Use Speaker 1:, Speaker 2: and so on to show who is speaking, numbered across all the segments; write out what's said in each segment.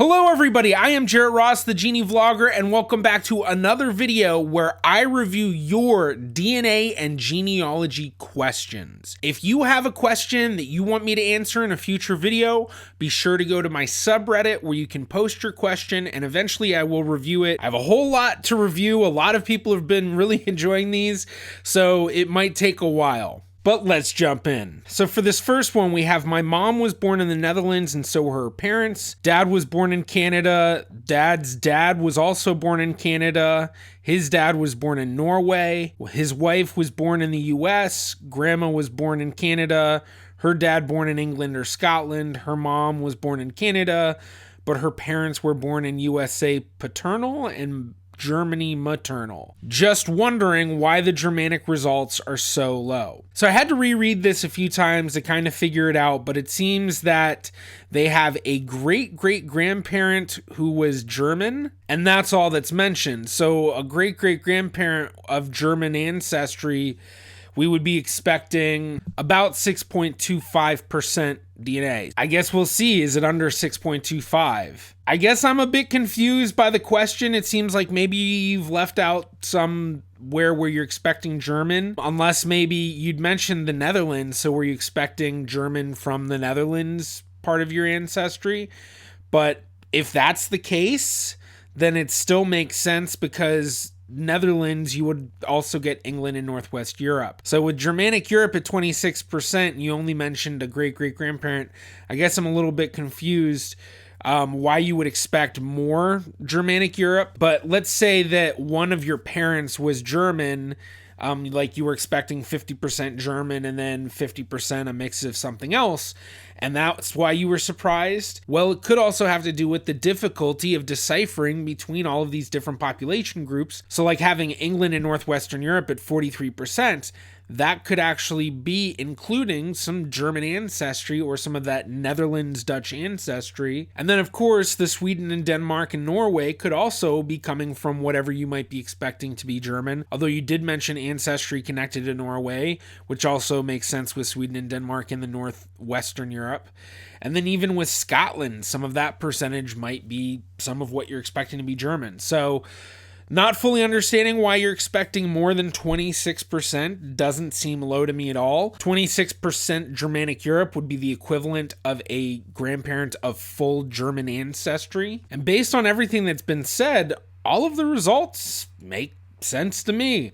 Speaker 1: Hello everybody, I am Jarrett Ross, the GeneaVlogger, and welcome back to another video where I review your DNA and genealogy questions. If you have a question that you want me to answer in a future video, be sure to go to my subreddit where you can post your question and eventually I will review it. I have a whole lot to review. A lot of people have been really enjoying these, so it might take a while. But let's jump in. So for this first one, we have my mom was born in the Netherlands and so were her parents. Dad was born in Canada. Dad's dad was also born in Canada. His dad was born in Norway. His wife was born in the US. Grandma was born in Canada. Her dad born in England or Scotland. Her mom was born in Canada, but her parents were born in USA paternal and Germany maternal. Just wondering why the Germanic results are so low. So I had to reread this a few times to kind of figure it out, but it seems that they have a great-great-grandparent who was German, and that's all that's mentioned. So a great-great-grandparent of German ancestry, we would be expecting about 6.25% DNA. I guess we'll see. Is it under 6.25? I guess I'm a bit confused by the question. It seems like maybe you've left out somewhere where you're expecting German, unless maybe you'd mentioned the Netherlands. So were you expecting German from the Netherlands part of your ancestry? But if that's the case, then it still makes sense because Netherlands, you would also get England and Northwest Europe. So with Germanic Europe at 26%, you only mentioned a great-great-grandparent. I guess I'm a little bit confused why you would expect more Germanic Europe. But let's say that one of your parents was German, like you were expecting 50% German and then 50% a mix of something else, and that's why you were surprised. Well, it could also have to do with the difficulty of deciphering between all of these different population groups. So like having England and Northwestern Europe at 43%, that could actually be including some German ancestry or some of that Netherlands Dutch ancestry. And then of course the Sweden and Denmark and Norway could also be coming from whatever you might be expecting to be German. Although you did mention ancestry connected to Norway, which also makes sense with Sweden and Denmark in the Northwestern Europe. And then even with Scotland, some of that percentage might be some of what you're expecting to be German. So not fully understanding why you're expecting more than 26% doesn't seem low to me at all. 26% Germanic Europe would be the equivalent of a grandparent of full German ancestry. And based on everything that's been said, all of the results make sense to me.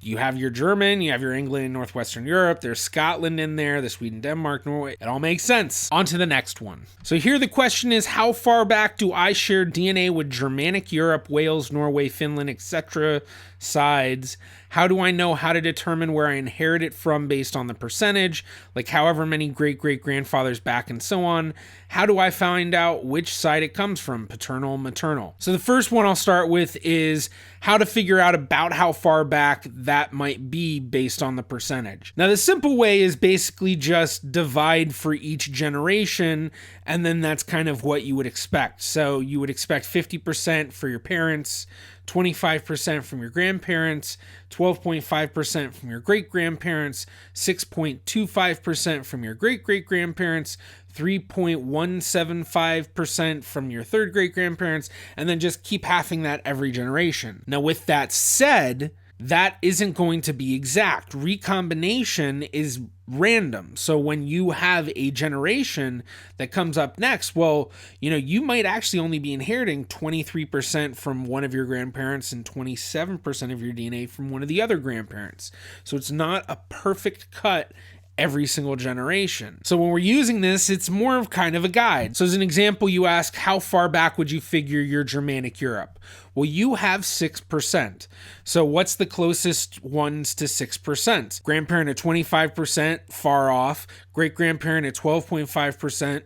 Speaker 1: You have your German, you have your England and Northwestern Europe, there's Scotland in there, the Sweden, Denmark, Norway. It all makes sense. On to the next one. So here the question is, how far back do I share DNA with Germanic Europe, Wales, Norway, Finland, etc. sides? How do I know how to determine where I inherit it from based on the percentage, like however many great-great-grandfathers back and so on? How do I find out which side it comes from, paternal, maternal? So the first one I'll start with is how to figure out about how far back that might be based on the percentage. Now the simple way is basically just divide for each generation, and then that's kind of what you would expect. So you would expect 50% for your parents, 25% from your grandparents, 12.5% from your great-grandparents, 6.25% from your great-great-grandparents, 3.175% from your third great-grandparents, and then just keep halving that every generation. Now, with that said, that isn't going to be exact. Recombination is random. So when you have a generation that comes up next, well, you might actually only be inheriting 23% from one of your grandparents and 27% of your DNA from one of the other grandparents. So it's not a perfect cut every single generation. So when we're using this, it's more of kind of a guide. So as an example, you ask, how far back would you figure your Germanic Europe? Well, you have 6%. So what's the closest ones to 6%? Grandparent at 25%, far off. Great-grandparent at 12.5%,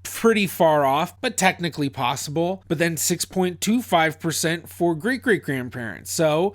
Speaker 1: pretty far off, but technically possible. But then 6.25% for great-great-grandparents. So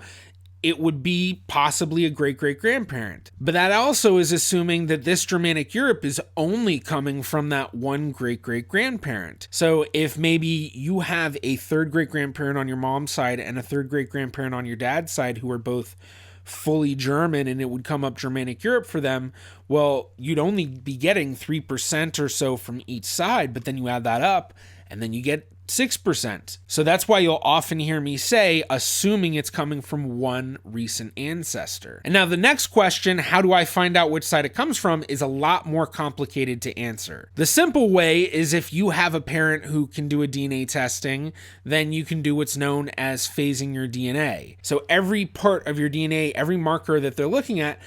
Speaker 1: it would be possibly a great-great-grandparent. But that also is assuming that this Germanic Europe is only coming from that one great-great-grandparent. So if maybe you have a third great-grandparent on your mom's side and a third great-grandparent on your dad's side who are both fully German and it would come up Germanic Europe for them, well, you'd only be getting 3% or so from each side, but then you add that up and then you get 6%. So that's why you'll often hear me say, assuming it's coming from one recent ancestor. And now the next question, how do I find out which side it comes from, is a lot more complicated to answer. The simple way is if you have a parent who can do a DNA testing, then you can do what's known as phasing your DNA. So every part of your DNA, every marker that they're looking at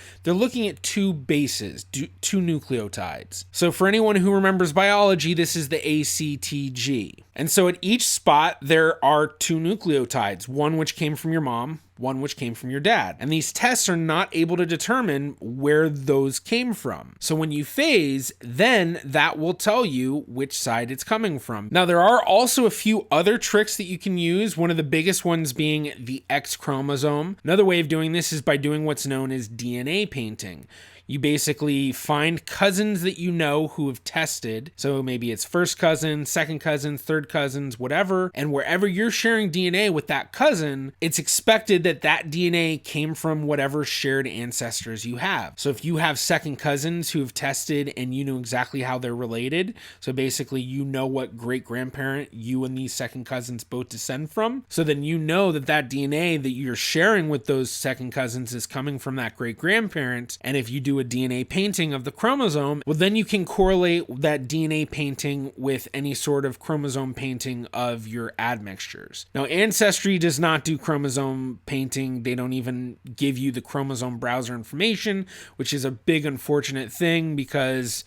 Speaker 1: two bases, two nucleotides. So for anyone who remembers biology, this is the ACTG. And so at each spot, there are two nucleotides, one which came from your mom, one which came from your dad. And these tests are not able to determine where those came from. So when you phase, then that will tell you which side it's coming from. Now, there are also a few other tricks that you can use, one of the biggest ones being the X chromosome. Another way of doing this is by doing what's known as DNA painting. You basically find cousins that you know who have tested. So maybe it's first cousin, second cousin, third cousins, whatever. And wherever you're sharing DNA with that cousin, it's expected that that DNA came from whatever shared ancestors you have. So if you have second cousins who have tested and you know exactly how they're related, so basically you know what great grandparent you and these second cousins both descend from. So then you know that that DNA that you're sharing with those second cousins is coming from that great grandparent. And if you do a DNA painting of the chromosome, well, then you can correlate that DNA painting with any sort of chromosome painting of your admixtures. Now, Ancestry does not do chromosome painting. They don't even give you the chromosome browser information, which is a big unfortunate thing because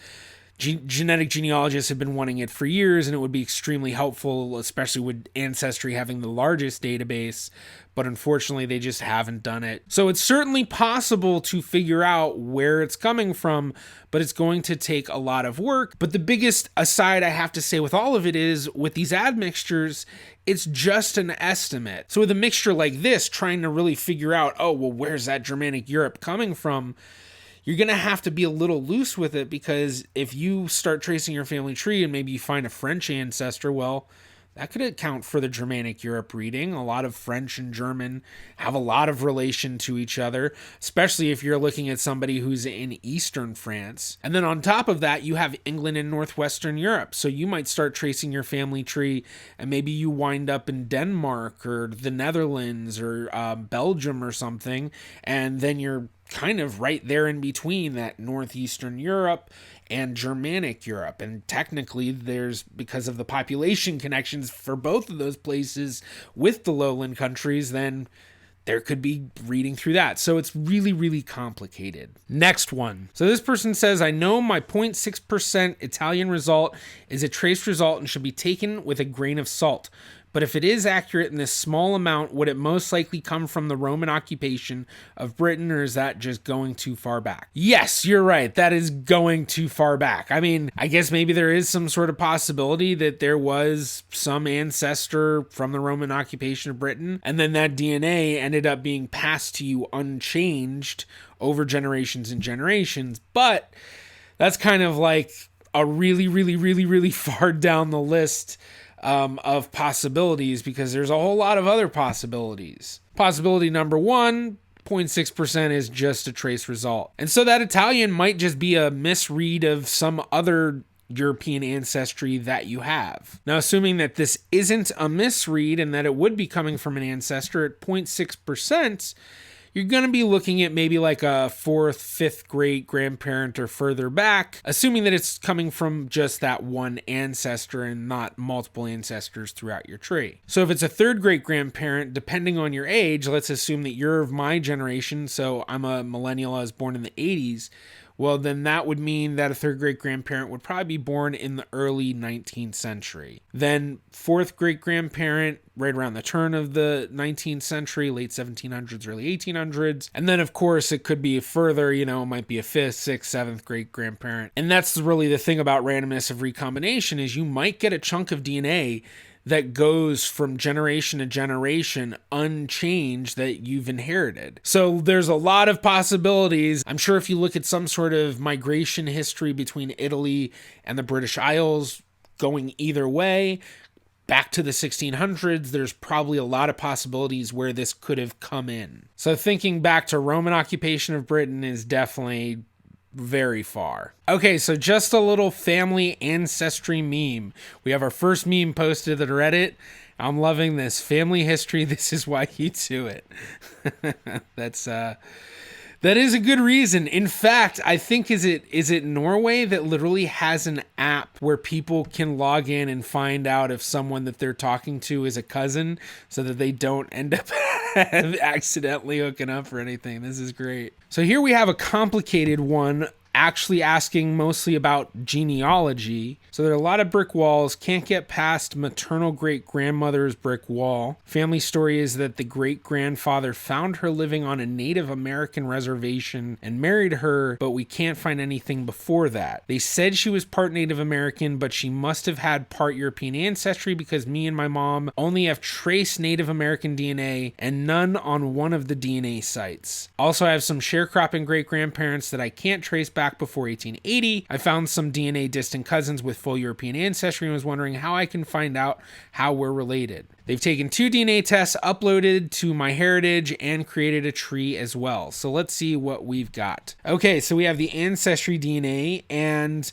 Speaker 1: genetic genealogists have been wanting it for years, and it would be extremely helpful, especially with Ancestry having the largest database, but unfortunately they just haven't done it. So it's certainly possible to figure out where it's coming from, but it's going to take a lot of work. But the biggest aside I have to say with all of it is, with these admixtures, it's just an estimate. So with a mixture like this, trying to really figure out, oh, well, where's that Germanic Europe coming from? You're going to have to be a little loose with it, because if you start tracing your family tree and maybe you find a French ancestor, well, that could account for the Germanic Europe reading. A lot of French and German have a lot of relation to each other, especially if you're looking at somebody who's in Eastern France. And then on top of that, you have England and Northwestern Europe. So you might start tracing your family tree and maybe you wind up in Denmark or the Netherlands or Belgium or something. And then you're kind of right there in between that Northeastern Europe and Germanic Europe. And technically there's, because of the population connections for both of those places with the lowland countries, then there could be reading through that. So it's really, really complicated. Next one. So this person says, I know my 0.6% Italian result is a traced result and should be taken with a grain of salt. But if it is accurate in this small amount, would it most likely come from the Roman occupation of Britain, or is that just going too far back? Yes, you're right. That is going too far back. I mean, I guess maybe there is some sort of possibility that there was some ancestor from the Roman occupation of Britain, and then that DNA ended up being passed to you unchanged over generations and generations. But that's kind of like a really, really, really, really far down the list of possibilities, because there's a whole lot of other possibilities. Possibility number one, 0.6% is just a trace result. And so that Italian might just be a misread of some other European ancestry that you have. Now, assuming that this isn't a misread and that it would be coming from an ancestor at 0.6%, you're going to be looking at maybe like a fourth, fifth great grandparent or further back, assuming that it's coming from just that one ancestor and not multiple ancestors throughout your tree. So if it's a third great grandparent, depending on your age, let's assume that you're of my generation, so I'm a millennial, I was born in the 80s, well, then that would mean that a third great grandparent would probably be born in the early 19th century. Then fourth great grandparent, right around the turn of the 19th century, late 1700s, early 1800s. And then, of course, it could be further, it might be a fifth, sixth, seventh great grandparent. And that's really the thing about randomness of recombination, is you might get a chunk of DNA that goes from generation to generation unchanged that you've inherited. So there's a lot of possibilities. I'm sure if you look at some sort of migration history between Italy and the British Isles going either way, back to the 1600s, there's probably a lot of possibilities where this could have come in. So thinking back to Roman occupation of Britain is definitely very far. Okay, so just a little family ancestry meme. We have our first meme posted to Reddit. I'm loving this. Family history, this is why you do it. That is a good reason. In fact, I think is it Norway that literally has an app where people can log in and find out if someone that they're talking to is a cousin so that they don't end up accidentally hooking up or anything. This is great. So here we have a complicated one, actually asking mostly about genealogy. So there are a lot of brick walls, can't get past maternal great-grandmother's brick wall. Family story is that the great-grandfather found her living on a Native American reservation and married her, but we can't find anything before that. They said she was part Native American, but she must have had part European ancestry because me and my mom only have trace Native American DNA and none on one of the DNA sites. Also, I have some sharecropping great-grandparents that I can't trace back before 1880. I found some DNA distant cousins with full European ancestry and was wondering how I can find out how we're related. They've taken 2 DNA tests, uploaded to MyHeritage, and created a tree as well. So let's see what we've got. Okay, so we have the Ancestry DNA, and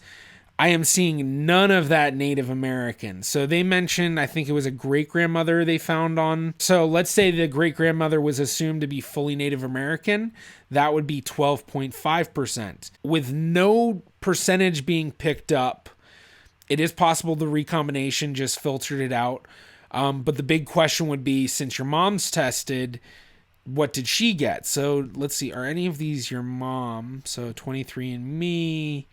Speaker 1: I am seeing none of that Native American. So they mentioned, I think it was a great-grandmother they found on. So let's say the great-grandmother was assumed to be fully Native American. That would be 12.5%. With no percentage being picked up, it is possible the recombination just filtered it out. But the big question would be, since your mom's tested, what did she get? So let's see, are any of these your mom? So 23andMe,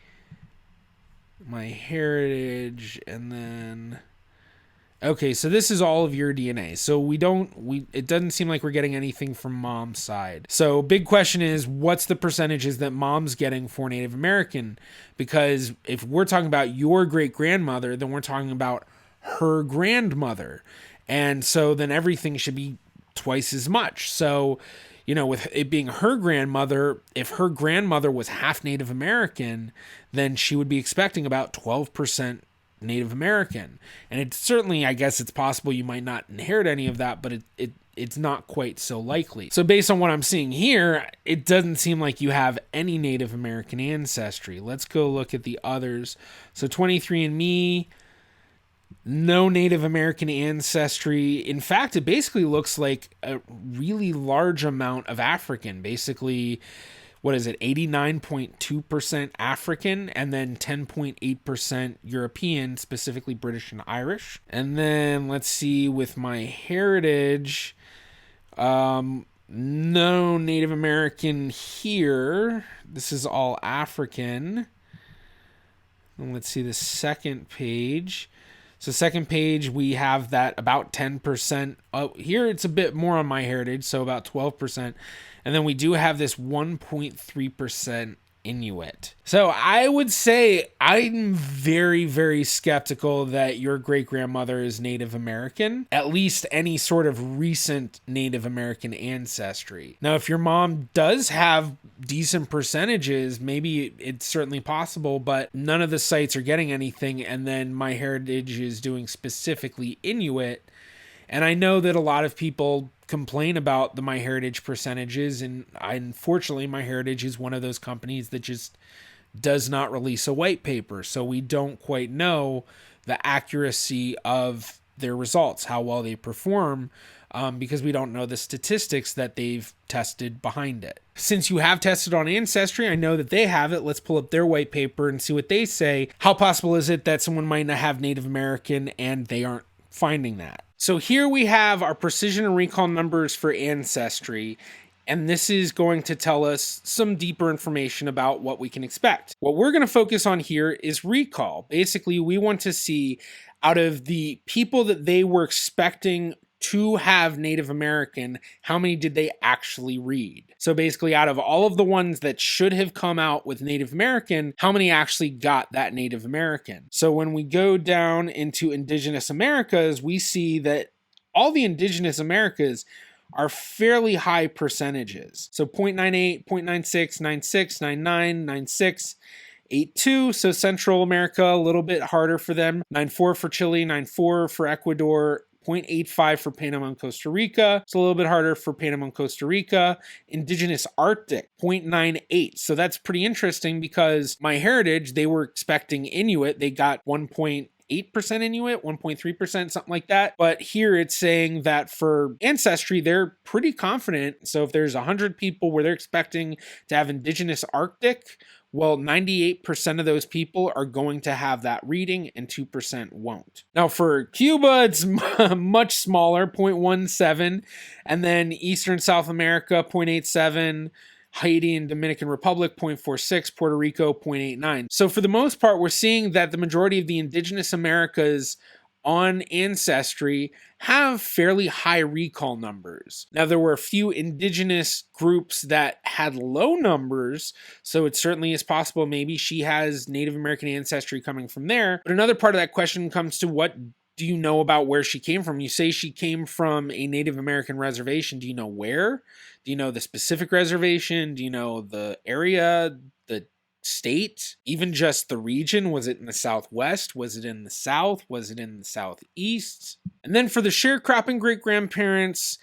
Speaker 1: MyHeritage, and then okay, so this is all of your DNA. So it doesn't seem like we're getting anything from mom's side. So big question is, what's the percentages that mom's getting for Native American? Because if we're talking about your great grandmother, then we're talking about her grandmother, and so then everything should be twice as much. So with it being her grandmother, if her grandmother was half Native American, then she would be expecting about 12% Native American. And it's certainly, I guess it's possible you might not inherit any of that, but it's not quite so likely. So based on what I'm seeing here, it doesn't seem like you have any Native American ancestry. Let's go look at the others. So 23andMe, no Native American ancestry. In fact, it basically looks like a really large amount of African. Basically, what is it, 89.2% African, and then 10.8% European, specifically British and Irish. And then let's see, with MyHeritage, no Native American here. This is all African. And let's see the second page. So second page, we have that about 10%. Here it's a bit more on MyHeritage, so about 12%. And then we do have this 1.3% Inuit. So I would say I'm very, very skeptical that your great-grandmother is Native American, at least any sort of recent Native American ancestry. Now, if your mom does have decent percentages, maybe it's certainly possible, but none of the sites are getting anything, and then MyHeritage is doing specifically Inuit. And I know that a lot of people complain about the MyHeritage percentages, and unfortunately MyHeritage is one of those companies that just does not release a white paper, so we don't quite know the accuracy of their results, how well they perform, because we don't know the statistics that they've tested behind it. Since you have tested on Ancestry, I know that they have it. Let's pull up their white paper and see what they say. How possible is it that someone might not have Native American and they aren't finding that? So here we have our precision and recall numbers for Ancestry, and this is going to tell us some deeper information about what we can expect. What we're going to focus on here is recall. Basically, we want to see, out of the people that they were expecting to have Native American, how many did they actually read? So basically, out of all of the ones that should have come out with Native American, how many actually got that Native American? So when we go down into Indigenous Americas, we see that all the Indigenous Americas are fairly high percentages. So 0.98, 0.96, 96, 99, 96, 8.2, so Central America, a little bit harder for them. 9.4 for Chile, 9.4 for Ecuador, 0.85 for Panama and Costa Rica. It's a little bit harder for Panama and Costa Rica. Indigenous Arctic, 0.98. So that's pretty interesting because MyHeritage, they were expecting Inuit. They got 1.8% Inuit, 1.3%, something like that. But here it's saying that for Ancestry, they're pretty confident. So if there's 100 people where they're expecting to have Indigenous Arctic, well, 98% of those people are going to have that reading and 2% won't. Now for Cuba, it's much smaller, 0.17. And then Eastern South America, 0.87. Haiti and Dominican Republic, 0.46, Puerto Rico, 0.89. So for the most part, we're seeing that the majority of the indigenous Americas on Ancestry have fairly high recall numbers. Now, there were a few indigenous groups that had low numbers, so it certainly is possible maybe she has Native American ancestry coming from there. But another part of that question comes to, what do you know about where she came from? You say she came from a Native American reservation. Do you know where? Do you know the specific reservation? Do you know the area, the state, even just the region? Was it in the Southwest? Was it in the South? Was it in the Southeast? And then for the sharecropping great-grandparents,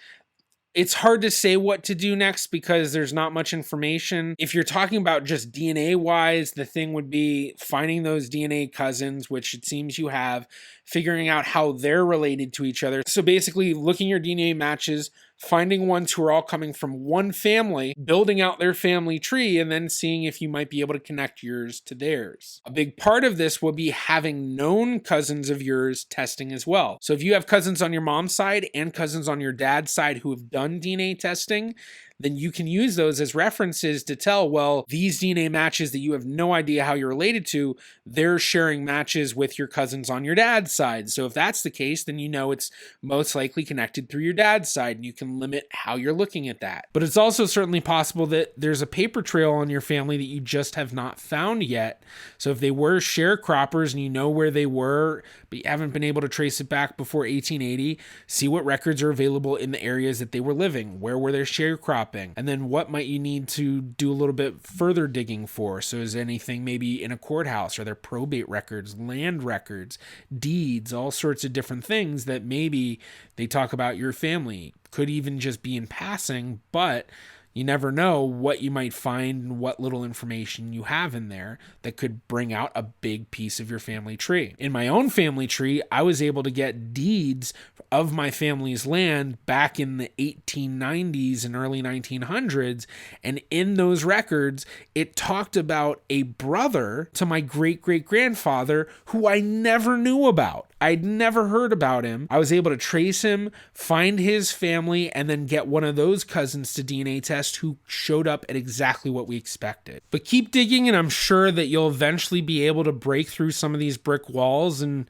Speaker 1: it's hard to say what to do next because there's not much information. If you're talking about just DNA-wise, the thing would be finding those DNA cousins, which it seems you have, figuring out how they're related to each other. So basically looking your DNA matches, finding ones who are all coming from one family, building out their family tree, and then seeing if you might be able to connect yours to theirs. A big part of this will be having known cousins of yours testing as well. So if you have cousins on your mom's side and cousins on your dad's side who have done DNA testing, then you can use those as references to tell, well, these DNA matches that you have no idea how you're related to, they're sharing matches with your cousins on your dad's side. So if that's the case, then you know it's most likely connected through your dad's side, and you can limit how you're looking at that. But it's also certainly possible that there's a paper trail on your family that you just have not found yet. So if they were sharecroppers and you know where they were, but you haven't been able to trace it back before 1880, see what records are available in the areas that they were living. Where were their sharecropping? And then what might you need to do a little bit further digging for? So is anything maybe in a courthouse? Are there probate records, land records, deeds, all sorts of different things that maybe they talk about your family? Could even just be in passing, but you never know what you might find and what little information you have in there that could bring out a big piece of your family tree. In my own family tree, I was able to get deeds of my family's land back in the 1890s and early 1900s. And in those records, it talked about a brother to my great-great-grandfather who I never knew about. I'd never heard about him. I was able to trace him, find his family, and then get one of those cousins to DNA test who showed up at exactly what we expected. But keep digging, and I'm sure that you'll eventually be able to break through some of these brick walls, and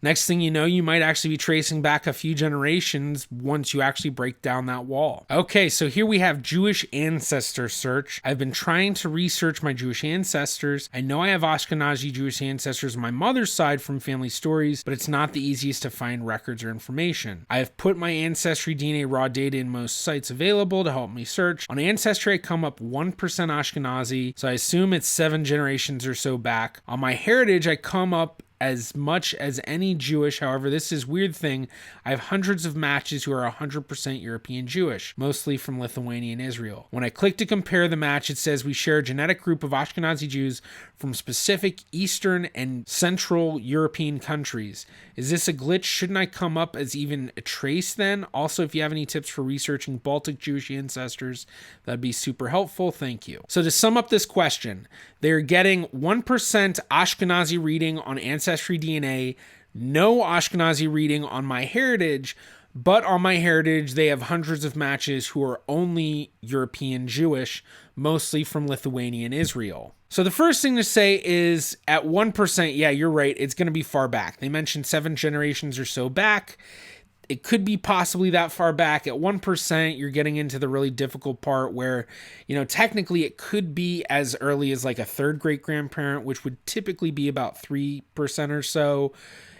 Speaker 1: next thing you know, you might actually be tracing back a few generations once you actually break down that wall. Okay, so here we have Jewish ancestor search. I've been trying to research my Jewish ancestors. I know I have Ashkenazi Jewish ancestors on my mother's side from family stories, but it's not the easiest to find records or information. I have put my Ancestry DNA raw data in most sites available to help me search. On Ancestry, I come up 1% Ashkenazi, so I assume it's 7 generations or so back. On MyHeritage, I come up as much as any Jewish. However, this is a weird thing. I have hundreds of matches who are 100% European Jewish, mostly from Lithuania and Israel. When I click to compare the match, it says we share a genetic group of Ashkenazi Jews from specific Eastern and Central European countries. Is this a glitch? Shouldn't I come up as even a trace then? Also, if you have any tips for researching Baltic Jewish ancestors, that'd be super helpful. Thank you. So to sum up this question, they're getting 1% Ashkenazi reading on Ancestry DNA, no Ashkenazi reading on MyHeritage, but on MyHeritage, they have hundreds of matches who are only European Jewish, mostly from Lithuania and Israel. So the first thing to say is at 1%, yeah, you're right, it's going to be far back. They mentioned 7 generations or so back. It could be possibly that far back. At 1%, you're getting into the really difficult part where, technically it could be as early as like a 3rd great-grandparent, which would typically be about 3% or so.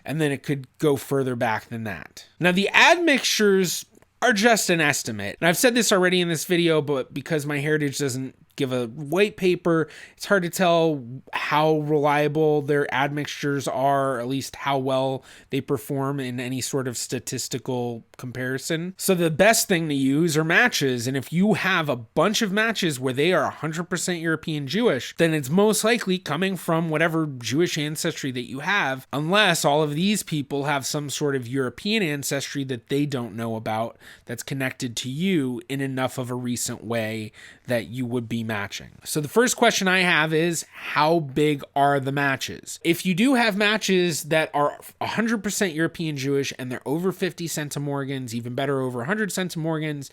Speaker 1: And then it could go further back than that. Now, the admixtures are just an estimate. And I've said this already in this video, but because MyHeritage doesn't give a white paper. It's hard to tell how reliable their admixtures are, or at least how well they perform in any sort of statistical comparison. So the best thing to use are matches. And if you have a bunch of matches where they are 100% European Jewish, then it's most likely coming from whatever Jewish ancestry that you have, unless all of these people have some sort of European ancestry that they don't know about that's connected to you in enough of a recent way that you would be matching. So the first question I have is, how big are the matches? If you do have matches that are 100% European Jewish and they're over 50 centimorgans, even better, over 100 centimorgans,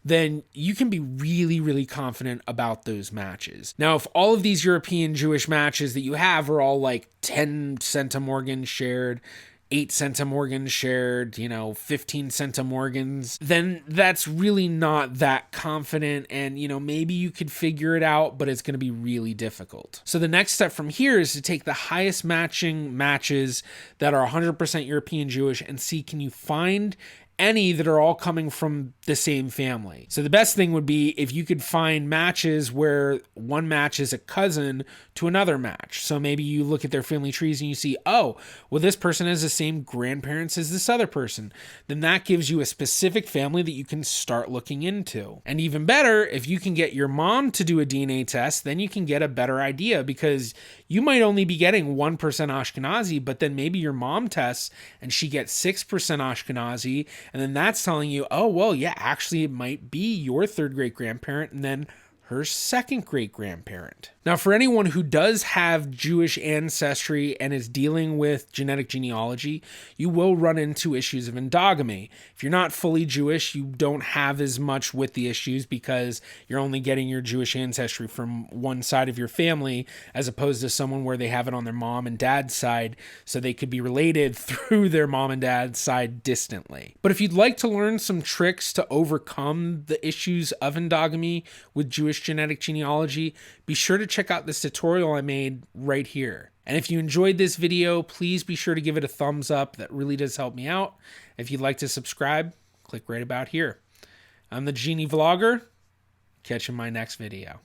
Speaker 1: then you can be really, really confident about those matches. Now, if all of these European Jewish matches that you have are all like 10 centimorgans shared, 8 centimorgans shared, 15 centimorgans, then that's really not that confident. And, maybe you could figure it out, but it's going to be really difficult. So the next step from here is to take the highest matching matches that are 100% European Jewish and see, can you find any that are all coming from the same family. So the best thing would be if you could find matches where one match is a cousin to another match. So maybe you look at their family trees and you see, oh, well, this person has the same grandparents as this other person. Then that gives you a specific family that you can start looking into. And even better, if you can get your mom to do a DNA test, then you can get a better idea, because you might only be getting 1% Ashkenazi, but then maybe your mom tests and she gets 6% Ashkenazi. And then that's telling you, oh, well, yeah, actually it might be your third great grandparent and then her second great grandparent. Now, for anyone who does have Jewish ancestry and is dealing with genetic genealogy, you will run into issues of endogamy. If you're not fully Jewish, you don't have as much with the issues because you're only getting your Jewish ancestry from one side of your family, as opposed to someone where they have it on their mom and dad's side, so they could be related through their mom and dad's side distantly. But if you'd like to learn some tricks to overcome the issues of endogamy with Jewish genetic genealogy, be sure to check out this tutorial I made right here. And if you enjoyed this video, please be sure to give it a thumbs up. That really does help me out. If you'd like to subscribe, click right about here. I'm the GeneaVlogger. Catch you in my next video.